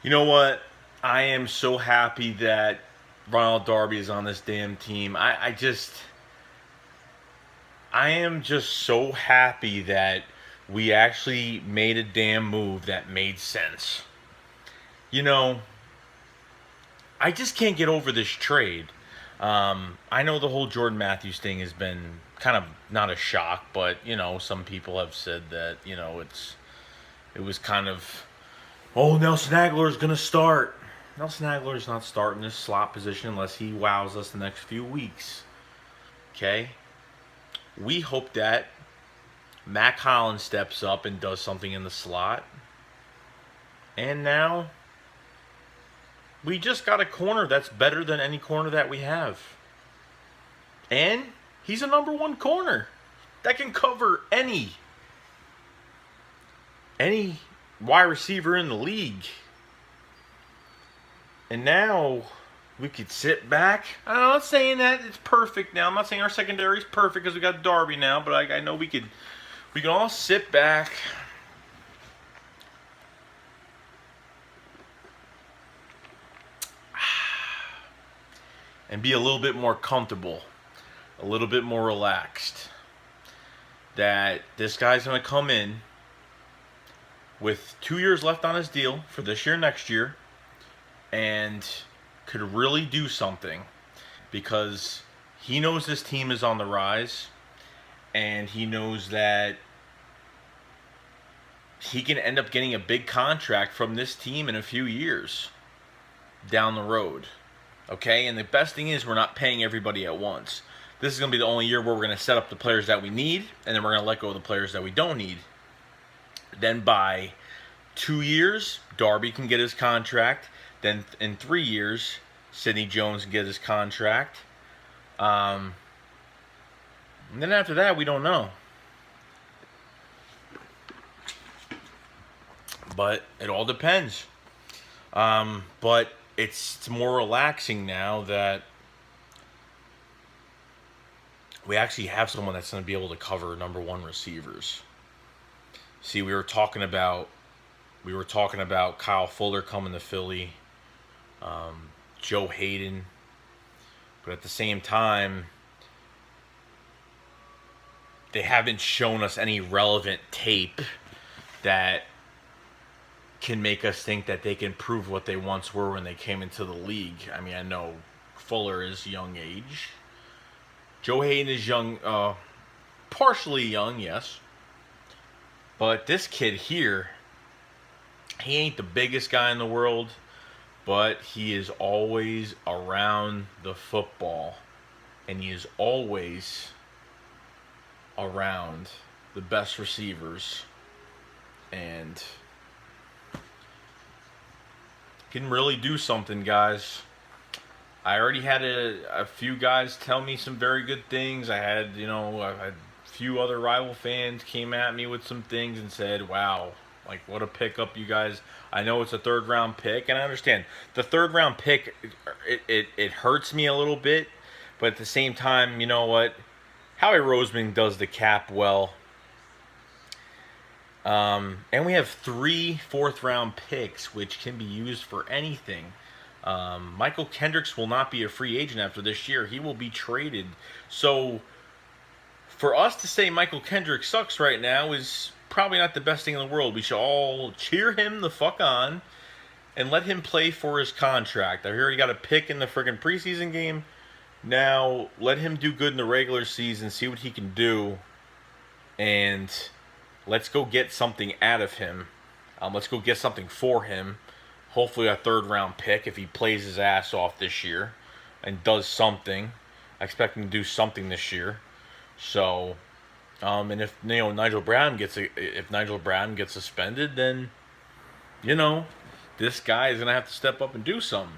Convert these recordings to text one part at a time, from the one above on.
You know what? I am so happy that Ronald Darby is on this damn team. I am just so happy that we actually made a damn move that made sense. You know, I just can't get over this trade. I know the whole Jordan Matthews thing has been kind of not a shock, but some people have said that it was kind of, oh, Nelson Aguilar is gonna start. Nelson Aguilar's not starting this slot position unless he wows us the next few weeks. Okay? We hope that Mac Hollins steps up and does something in the slot. And now we just got a corner that's better than any corner that we have. And he's a number one corner that can cover any wide receiver in the league. And now we could sit back. I'm not saying that it's perfect now. I'm not saying our secondary is perfect because we got Darby now, but I know we can all sit back and be a little bit more comfortable, a little bit more relaxed. That this guy's going to come in with 2 years left on his deal for this year, next year, and could really do something because he knows this team is on the rise and he knows that he can end up getting a big contract from this team in a few years down the road. Okay? And the best thing is we're not paying everybody at once. This is going to be the only year where we're going to set up the players that we need, and then we're going to let go of the players that we don't need. Then by 2 years, Darby can get his contract. Then in 3 years, Sidney Jones can get his contract. And then after that, we don't know. But it all depends. But it's more relaxing now that we actually have someone that's going to be able to cover number one receivers. See, we were talking about Kyle Fuller coming to Philly, Joe Hayden, but at the same time, they haven't shown us any relevant tape that can make us think that they can prove what they once were when they came into the league. I mean, I know Fuller is young age. Joe Hayden is young, partially young, yes. But this kid here, he ain't the biggest guy in the world, but he is always around the football. And he is always around the best receivers. And can really do something, guys. I already had a few guys tell me some very good things. I had a few other rival fans came at me with some things and said, wow, like what a pickup you guys. I know it's a third round pick, and I understand the third round pick, it hurts me a little bit, but at the same time, you know what? Howie Roseman does the cap well. And we have 3 fourth-round picks, which can be used for anything. Michael Kendricks will not be a free agent after this year. He will be traded. So, for us to say Michael Kendricks sucks right now is probably not the best thing in the world. We should all cheer him the fuck on and let him play for his contract. I hear he got a pick in the friggin' preseason game. Now, let him do good in the regular season, see what he can do, and let's go get something out of him. Let's go get something for him. Hopefully a third-round pick if he plays his ass off this year and does something. I expect him to do something this year. So, and if Nigel Brown gets suspended, then this guy is gonna have to step up and do something.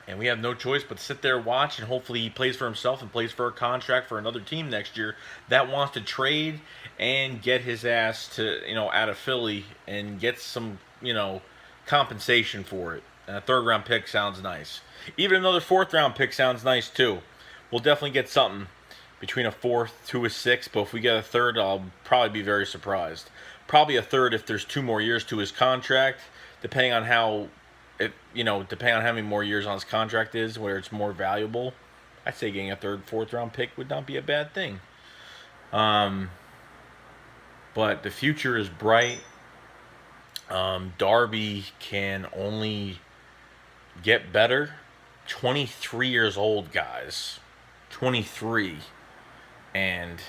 And we have no choice but to sit there, watch, and hopefully he plays for himself and plays for a contract for another team next year that wants to trade and get his ass to out of Philly and get some compensation for it. And a third round pick sounds nice. Even another fourth round pick sounds nice too. We'll definitely get something between a fourth to a sixth, but if we get a third, I'll probably be very surprised. Probably a third if there's 2 more years to his contract. depending on how, depending on how many more years on his contract is, where it's more valuable, I'd say getting a third, fourth round pick would not be a bad thing. But the future is bright. Darby can only get better. 23 years old, guys. 23. And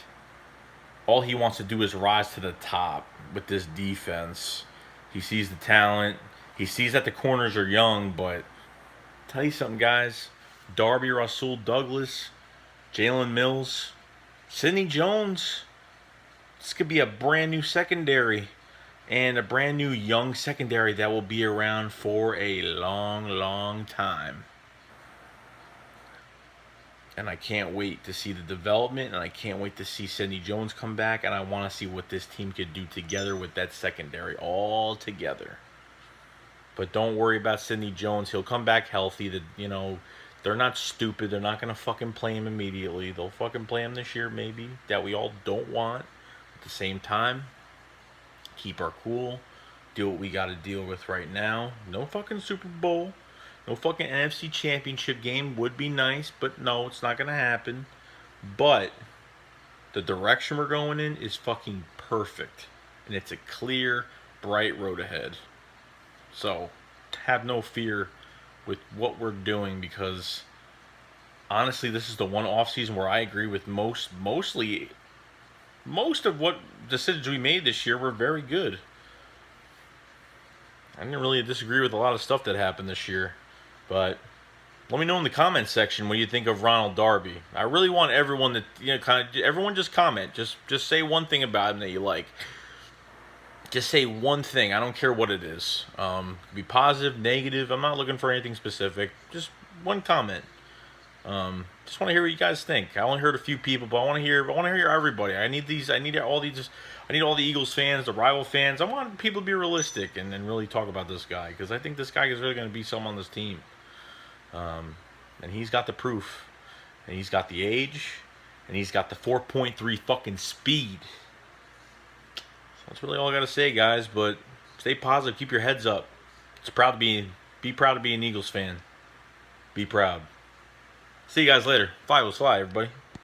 all he wants to do is rise to the top with this defense. He sees the talent. He sees that the corners are young, but tell you something, guys. Darby, Rasul Douglas, Jalen Mills, Sidney Jones. This could be a brand new secondary. And a brand new young secondary that will be around for a long, long time. And I can't wait to see the development, and I can't wait to see Sidney Jones come back, and I want to see what this team could do together with that secondary all together. But don't worry about Sidney Jones. He'll come back healthy. They're not stupid. They're not going to fucking play him immediately. They'll fucking play him this year, maybe, that we all don't want. At the same time, keep our cool. Do what we got to deal with right now. No fucking Super Bowl. No fucking NFC Championship game. Would be nice, but no, it's not going to happen. But the direction we're going in is fucking perfect. And it's a clear, bright road ahead. So, have no fear with what we're doing, because honestly, this is the one offseason where I agree with most of what decisions we made this year were very good. I didn't really disagree with a lot of stuff that happened this year. But let me know in the comments section what you think of Ronald Darby. I really want everyone to, everyone just comment. Just say one thing about him that you like. Just say one thing. I don't care what it is. Be positive, negative. I'm not looking for anything specific. Just one comment. Just want to hear what you guys think. I only heard a few people, but I want to hear everybody. I need all the Eagles fans, the rival fans. I want people to be realistic and really talk about this guy, because I think this guy is really going to be someone on this team. And he's got the proof, and he's got the age, and he's got the 4.3 fucking speed. So that's really all I got to say, guys. But stay positive, keep your heads up. Be proud to be an Eagles fan. Be proud. See you guys later. Fly will fly, everybody.